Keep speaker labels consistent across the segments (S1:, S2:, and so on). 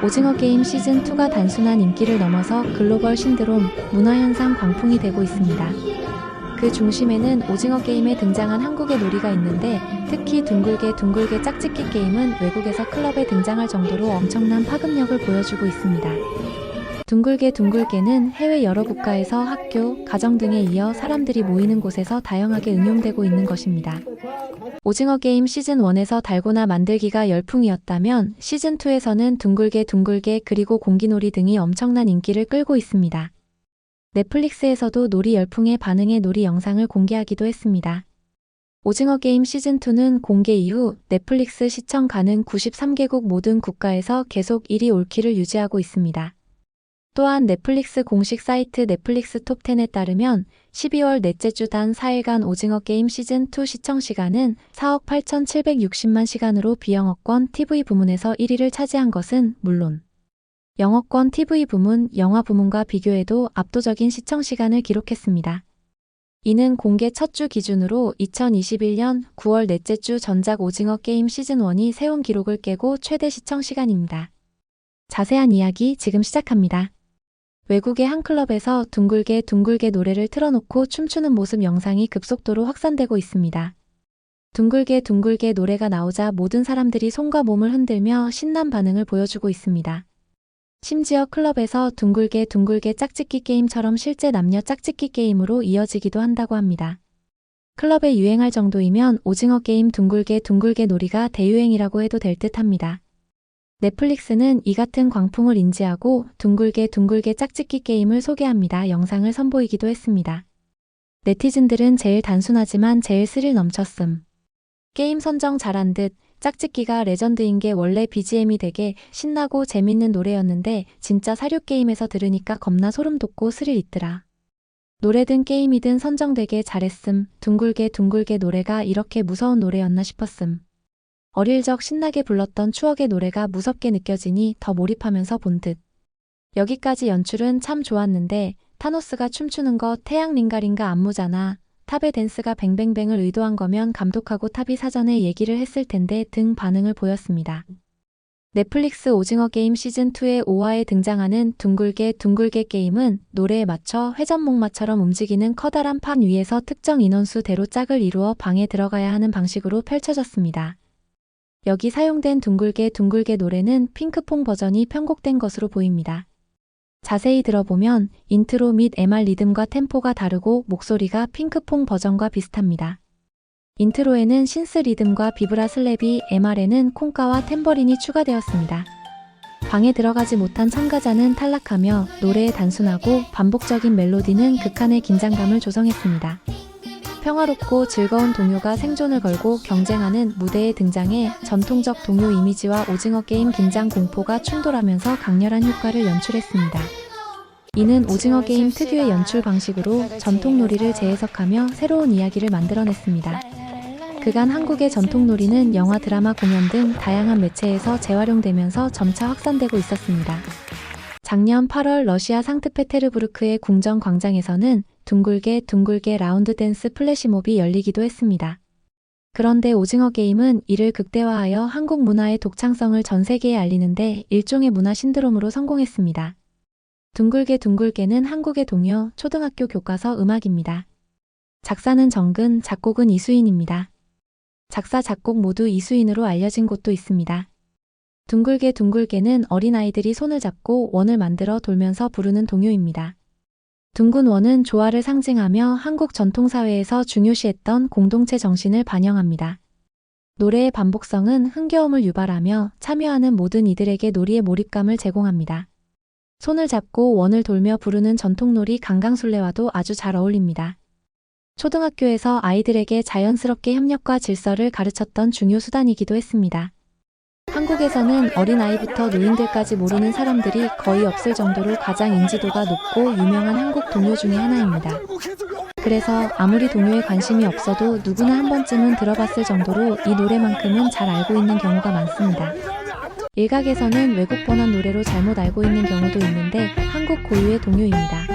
S1: 오징어 게임 시즌2가 단순한 인기를 넘어서 글로벌 신드롬, 문화현상 광풍이 되고 있습니다. 그 중심에는 오징어 게임에 등장한 한국의 놀이가 있는데 특히 둥글게 짝짓기 게임은 외국에서 클럽에 등장할 정도로 엄청난 파급력을 보여주고 있습니다. 둥글게는 해외 여러 국가에서 학교, 가정 등에 이어 사람들이 모이는 곳에서 다양하게 응용되고 있는 것입니다. 오징어 게임 시즌1에서 달고나 만들기가 열풍이었다면 시즌2에서는 둥글게 그리고 공기놀이 등이 엄청난 인기를 끌고 있습니다. 넷플릭스에서도 놀이 열풍에 반응해 놀이 영상을 공개하기도 했습니다. 오징어 게임 시즌2는 공개 이후 넷플릭스 시청 가능 93개국 모든 국가에서 계속 1위 올킬을 유지하고 있습니다. 또한 넷플릭스 공식 사이트 넷플릭스 톱10에 따르면 12월 넷째 주 단 4일간 오징어 게임 시즌2 시청 시간은 4억 8,760만 시간으로 비영어권 TV 부문에서 1위를 차지한 것은 물론 영어권 TV 부문, 영화 부문과 비교해도 압도적인 시청 시간을 기록했습니다. 이는 공개 첫 주 기준으로 2021년 9월 넷째 주 전작 오징어 게임 시즌1이 세운 기록을 깨고 최대 시청 시간입니다. 자세한 이야기 지금 시작합니다. 외국의 한 클럽에서 둥글게 노래를 틀어놓고 춤추는 모습 영상이 급속도로 확산되고 있습니다. 둥글게 노래가 나오자 모든 사람들이 손과 몸을 흔들며 신난 반응을 보여주고 있습니다. 심지어 클럽에서 둥글게 짝짓기 게임처럼 실제 남녀 짝짓기 게임으로 이어지기도 한다고 합니다. 클럽에 유행할 정도이면 오징어 게임 둥글게 놀이가 대유행이라고 해도 될 듯합니다. 넷플릭스는 이 같은 광풍을 인지하고 둥글게 짝짓기 게임을 소개합니다. 영상을 선보이기도 했습니다. 네티즌들은 제일 단순하지만 제일 스릴 넘쳤음. 게임 선정 잘한 듯, 짝짓기가 레전드인 게 원래 BGM이 되게 신나고 재밌는 노래였는데 진짜 사륙게임에서 들으니까 겁나 소름 돋고 스릴 있더라. 노래든 게임이든 선정되게 잘했음. 둥글게 노래가 이렇게 무서운 노래였나 싶었음. 어릴 적 신나게 불렀던 추억의 노래가 무섭게 느껴지니 더 몰입하면서 본 듯. 여기까지 연출은 참 좋았는데 타노스가 춤추는 거 태양 링가링가 안무잖아. 탑의 댄스가 뱅뱅뱅을 의도한 거면 감독하고 탑이 사전에 얘기를 했을 텐데 등 반응을 보였습니다. 넷플릭스 오징어 게임 시즌2의 5화에 등장하는 둥글게 게임은 노래에 맞춰 회전목마처럼 움직이는 커다란 판 위에서 특정 인원수대로 짝을 이루어 방에 들어가야 하는 방식으로 펼쳐졌습니다. 여기 사용된 둥글게 노래는 핑크퐁 버전이 편곡된 것으로 보입니다. 자세히 들어보면 인트로 및 MR 리듬과 템포가 다르고 목소리가 핑크퐁 버전과 비슷합니다. 인트로에는 신스 리듬과 비브라 슬랩이, MR에는 콩가와 탬버린이 추가되었습니다. 방에 들어가지 못한 참가자는 탈락하며 노래의 단순하고 반복적인 멜로디는 극한의 긴장감을 조성했습니다. 평화롭고 즐거운 동요가 생존을 걸고 경쟁하는 무대에 등장해 전통적 동요 이미지와 오징어 게임 긴장 공포가 충돌하면서 강렬한 효과를 연출했습니다. 이는 오징어 게임 특유의 연출 방식으로 전통 놀이를 재해석하며 새로운 이야기를 만들어냈습니다. 그간 한국의 전통 놀이는 영화, 드라마, 공연 등 다양한 매체에서 재활용되면서 점차 확산되고 있었습니다. 작년 8월 러시아 상트페테르부르크의 궁전 광장에서는 둥글게 라운드 댄스 플래시몹이 열리기도 했습니다. 그런데 오징어 게임은 이를 극대화하여 한국 문화의 독창성을 전 세계에 알리는데 일종의 문화 신드롬으로 성공했습니다. 둥글게는 한국의 동요, 초등학교 교과서 음악입니다. 작사는 정근, 작곡은 이수인입니다. 작사, 작곡 모두 이수인으로 알려진 곳도 있습니다. 둥글게는 어린아이들이 손을 잡고 원을 만들어 돌면서 부르는 동요입니다. 둥근 원은 조화를 상징하며 한국 전통사회에서 중요시했던 공동체 정신을 반영합니다. 노래의 반복성은 흥겨움을 유발하며 참여하는 모든 이들에게 놀이의 몰입감을 제공합니다. 손을 잡고 원을 돌며 부르는 전통놀이 강강술래와도 아주 잘 어울립니다. 초등학교에서 아이들에게 자연스럽게 협력과 질서를 가르쳤던 중요 수단이기도 했습니다. 한국에서는 어린아이부터 노인들까지 모르는 사람들이 거의 없을 정도로 가장 인지도가 높고 유명한 한국 동요 중에 하나입니다. 그래서 아무리 동요에 관심이 없어도 누구나 한 번쯤은 들어봤을 정도로 이 노래만큼은 잘 알고 있는 경우가 많습니다. 일각에서는 외국 번안 노래로 잘못 알고 있는 경우도 있는데 한국 고유의 동요입니다.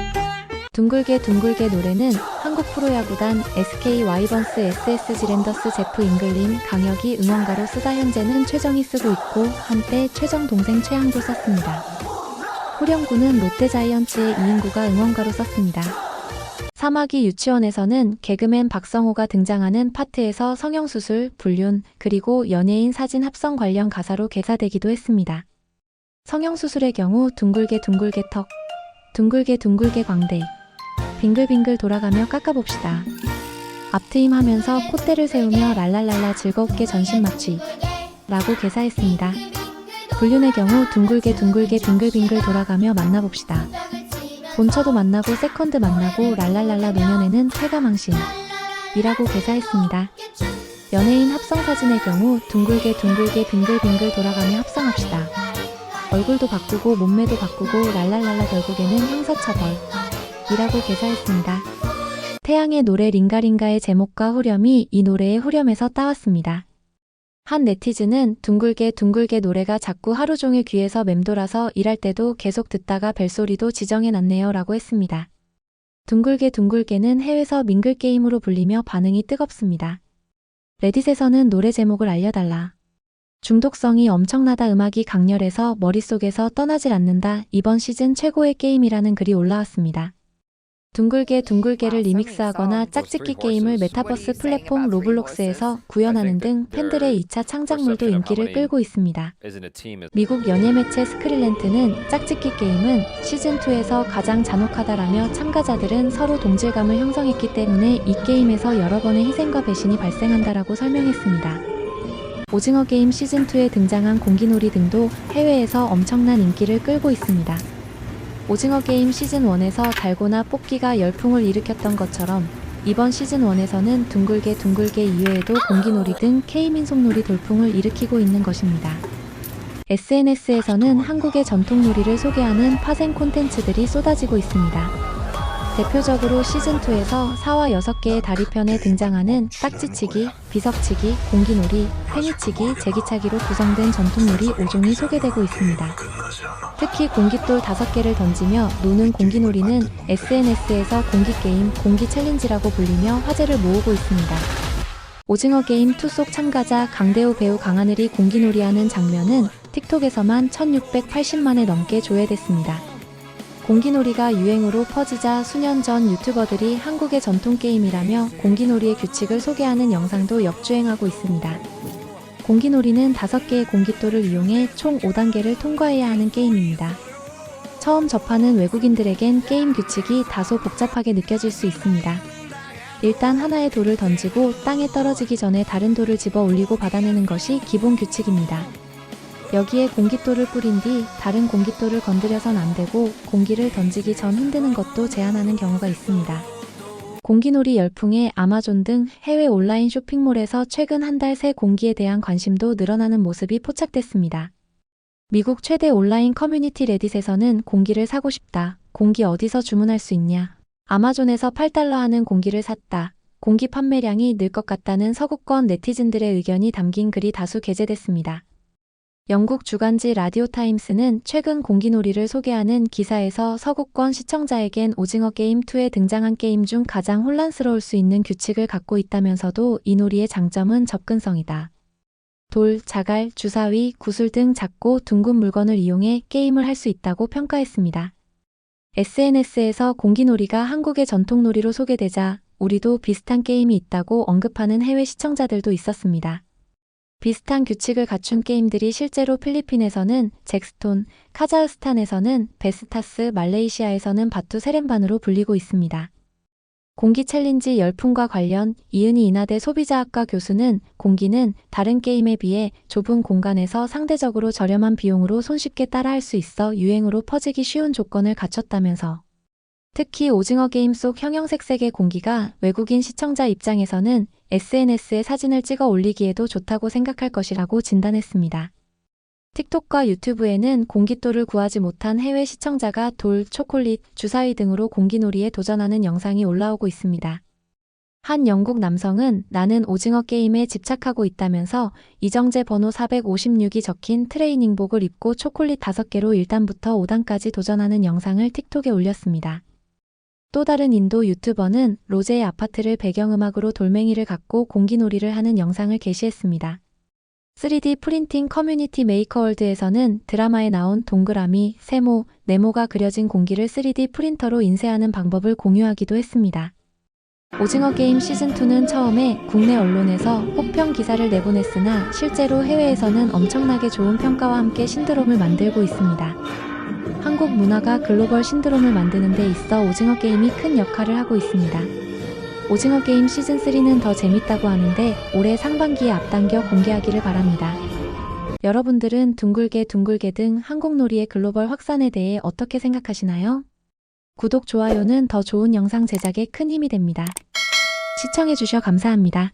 S1: 둥글게 노래는 한국 한국 프로야구단 SK 와이번스 SS 지랜더스 제프 잉글림 강혁이 응원가로 쓰다 현재는 최정이 쓰고 있고 한때 최정 동생 최양도 썼습니다. 후렴구는 롯데자이언츠의 이인구가 응원가로 썼습니다. 사마귀 유치원에서는 개그맨 박성호가 등장하는 파트에서 성형수술, 불륜, 그리고 연예인 사진 합성 관련 가사로 개사되기도 했습니다. 성형수술의 경우 둥글게 둥글게 턱, 둥글게 둥글게 광대, 빙글빙글 돌아가며 깎아봅시다. 앞트임 하면서 콧대를 세우며 랄랄랄라 즐겁게 전신 마취 라고 개사했습니다. 불륜의 경우 둥글게 둥글게 빙글빙글 돌아가며 만나봅시다. 본처도 만나고 세컨드 만나고 랄랄랄라 노년에는 퇴가망신 이라고 개사했습니다. 연예인 합성사진의 경우 둥글게 둥글게 빙글빙글 돌아가며 합성합시다. 얼굴도 바꾸고 몸매도 바꾸고 랄랄랄라 결국에는 형사처벌 이라고 개사했습니다. 태양의 노래 링가링가의 제목과 후렴이 이 노래의 후렴에서 따왔습니다. 한 네티즌은 둥글게 둥글게 노래가 자꾸 하루 종일 귀에서 맴돌아서 일할 때도 계속 듣다가 벨소리도 지정해놨네요 라고 했습니다. 둥글게 둥글게는 해외에서 밍글게임으로 불리며 반응이 뜨겁습니다. 레딧에서는 노래 제목을 알려달라. 중독성이 엄청나다. 음악이 강렬해서 머릿속에서 떠나질 않는다. 이번 시즌 최고의 게임이라는 글이 올라왔습니다. 둥글게 둥글게를 리믹스하거나 짝짓기 게임을 메타버스 플랫폼 로블록스에서 구현하는 등 팬들의 2차 창작물도 인기를 끌고 있습니다. 미국 연예 매체 스크릴렌트는 짝짓기 게임은 시즌2에서 가장 잔혹하다라며 참가자들은 서로 동질감을 형성했기 때문에 이 게임에서 여러 번의 희생과 배신이 발생한다라고 설명했습니다. 오징어 게임 시즌2에 등장한 공기놀이 등도 해외에서 엄청난 인기를 끌고 있습니다. 오징어 게임 시즌1에서 달고나 뽑기가 열풍을 일으켰던 것처럼 이번 시즌1에서는 둥글게 둥글게 이외에도 공기놀이 등 K민속놀이 돌풍을 일으키고 있는 것입니다. SNS에서는 한국의 전통놀이를 소개하는 파생 콘텐츠들이 쏟아지고 있습니다. 대표적으로 시즌2에서 4와 6개의 다리편에 등장하는 딱지치기, 비석치기, 공기놀이, 팽이치기, 제기차기로 구성된 전통놀이 5종이 소개되고 있습니다. 특히 공깃돌 5개를 던지며 노는 공기놀이는 SNS에서 공기게임, 공기챌린지라고 불리며 화제를 모으고 있습니다. 오징어 게임 2 속 참가자 강대호 배우 강하늘이 공기놀이하는 장면은 틱톡에서만 1680만회 넘게 조회됐습니다. 공기놀이가 유행으로 퍼지자 수년 전 유튜버들이 한국의 전통게임이라며 공기놀이의 규칙을 소개하는 영상도 역주행하고 있습니다. 공기놀이는 5개의 공깃돌을 이용해 총 5단계를 통과해야 하는 게임입니다. 처음 접하는 외국인들에겐 게임 규칙이 다소 복잡하게 느껴질 수 있습니다. 일단 하나의 돌을 던지고 땅에 떨어지기 전에 다른 돌을 집어 올리고 받아내는 것이 기본 규칙입니다. 여기에 공깃돌을 뿌린 뒤 다른 공깃돌을 건드려선 안 되고 공기를 던지기 전 흔드는 것도 제한하는 경우가 있습니다. 공기놀이 열풍에 아마존 등 해외 온라인 쇼핑몰에서 최근 한 달 새 공기에 대한 관심도 늘어나는 모습이 포착됐습니다. 미국 최대 온라인 커뮤니티 레딧에서는 공기를 사고 싶다. 공기 어디서 주문할 수 있냐? 아마존에서 $8 하는 공기를 샀다. 공기 판매량이 늘 것 같다는 서구권 네티즌들의 의견이 담긴 글이 다수 게재됐습니다. 영국 주간지 라디오 타임스는 최근 공기놀이를 소개하는 기사에서 서구권 시청자에겐 오징어 게임 2에 등장한 게임 중 가장 혼란스러울 수 있는 규칙을 갖고 있다면서도 이 놀이의 장점은 접근성이다. 돌, 자갈, 주사위, 구슬 등 작고 둥근 물건을 이용해 게임을 할 수 있다고 평가했습니다. SNS에서 공기놀이가 한국의 전통놀이로 소개되자 우리도 비슷한 게임이 있다고 언급하는 해외 시청자들도 있었습니다. 비슷한 규칙을 갖춘 게임들이 실제로 필리핀에서는 잭스톤, 카자흐스탄에서는 베스타스, 말레이시아에서는 바투 세렌반으로 불리고 있습니다. 공기 챌린지 열풍과 관련 이은희 인하대 소비자학과 교수는 공기는 다른 게임에 비해 좁은 공간에서 상대적으로 저렴한 비용으로 손쉽게 따라할 수 있어 유행으로 퍼지기 쉬운 조건을 갖췄다면서 특히 오징어 게임 속 형형색색의 공기가 외국인 시청자 입장에서는 SNS에 사진을 찍어 올리기에도 좋다고 생각할 것이라고 진단했습니다. 틱톡과 유튜브에는 공깃돌을 구하지 못한 해외 시청자가 돌, 초콜릿, 주사위 등으로 공기놀이에 도전하는 영상이 올라오고 있습니다. 한 영국 남성은 나는 오징어 게임에 집착하고 있다면서 이정재 번호 456이 적힌 트레이닝복을 입고 초콜릿 5개로 1단부터 5단까지 도전하는 영상을 틱톡에 올렸습니다. 또 다른 인도 유튜버는 로제의 아파트를 배경음악으로 돌멩이를 갖고 공기놀이를 하는 영상을 게시했습니다. 3D 프린팅 커뮤니티 메이커월드에서는 드라마에 나온 동그라미, 세모, 네모가 그려진 공기를 3D 프린터로 인쇄하는 방법을 공유하기도 했습니다. 오징어 게임 시즌2는 처음에 국내 언론에서 혹평 기사를 내보냈으나 실제로 해외에서는 엄청나게 좋은 평가와 함께 신드롬을 만들고 있습니다. 한국 문화가 글로벌 신드롬을 만드는 데 있어 오징어 게임이 큰 역할을 하고 있습니다. 오징어 게임 시즌3는 더 재밌다고 하는데 올해 상반기에 앞당겨 공개하기를 바랍니다. 여러분들은 둥글게 둥글게 등 한국놀이의 글로벌 확산에 대해 어떻게 생각하시나요? 구독, 좋아요는 더 좋은 영상 제작에 큰 힘이 됩니다. 시청해주셔 감사합니다.